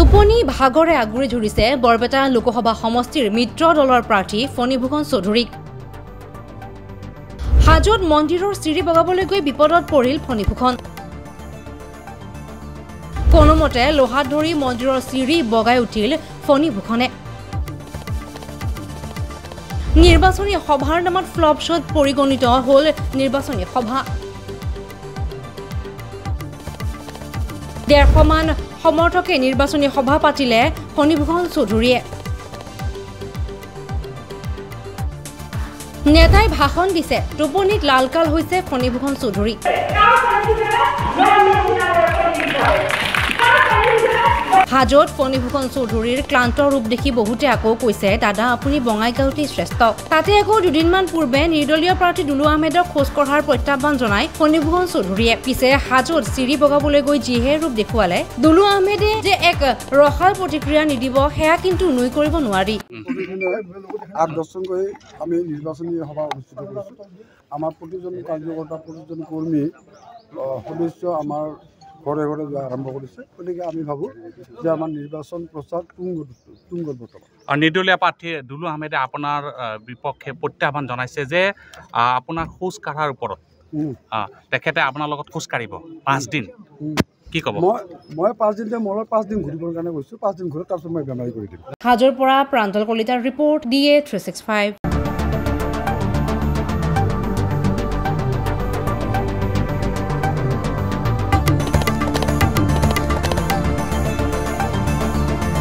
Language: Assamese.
টোপনি ভাগৰে আগুৰি ধৰিছে বৰপেটা লোকসভা সমষ্টিৰ মিত্ৰ দলৰ প্ৰাৰ্থী ফণীভূষণ চৌধুৰীক। হাজোত মন্দিৰৰ চিৰি বগাবলৈ গৈ বিপদত পৰিল ফণীভূষণ। কোনোমতে লোহাত ধৰি মন্দিৰৰ চিৰি বগাই উঠিল ফণীভূষণে। নিৰ্বাচনী সভাৰ নামত ফ্লপ শ্বত পৰিগণিত হ'ল নিৰ্বাচনী সভা। 150 মান সমৰ্থকে নিৰ্বাচনী সভা পাতিলে ফণীভূষণ চৌধুৰীয়ে। নেতাই ভাষণ দিছে, টোপনিত লালকাল হৈছে ফণীভূষণ চৌধুৰী। হাজোত ফণীভূষণ চৌধুৰীৰ ক্লান্ত ৰূপ দেখি বহুতে আকৌ কৈছে, দাদা আপুনি বঙাইগাঁৱতেই শ্ৰেষ্ঠ। তাতে আকৌ দুদিনমান পূৰ্বে নিৰ্দলীয় প্ৰাৰ্থী দুলু আহমেদক খোজ কঢ়াৰ প্ৰত্যাহ্বান জনাই ফণীভূষণ চৌধুৰীয়ে। পিছে হাজোত চিৰি বগাবলৈ গৈ যিহে ৰূপ দেখুৱালে, দুলু আহমেদে যে এক ৰসাল প্ৰতিক্ৰিয়া নিদিব সেয়া কিন্তু নুই কৰিব নোৱাৰি। আমি নিৰ্বাচনী সভা অনুষ্ঠিত কৰিছোঁ। আমাৰ প্ৰতিজন কাৰ্যকৰ্তা, প্ৰতিজন কৰ্মী সদস্য আমাৰ ঘৰে ঘৰে যোৱা আৰম্ভ কৰিছে। গতিকে আমি ভাবোঁ যে আমাৰ নিৰ্বাচন প্ৰচাৰ তুংগত বৰ্তমান। আৰু নিৰ্দলীয় প্ৰাৰ্থী দুলু আহমেদে আপোনাৰ বিপক্ষে প্ৰত্যাহ্বান জনাইছে যে আপোনাৰ খোজ কাঢ়াৰ ওপৰত তেখেতে আপোনাৰ লগত খোজ কাঢ়িব 5 দিন। কি ক'ব? মই 5 দিন মোৰ 5 দিন ঘূৰিবৰ কাৰণে গৈছোঁ। 5 দিন ঘূৰি তাৰপিছত মই বেমাৰী কৰি দিম। হাজোৰ পৰা প্ৰাঞ্জল কলিতাৰ ৰিপৰ্ট DA 365।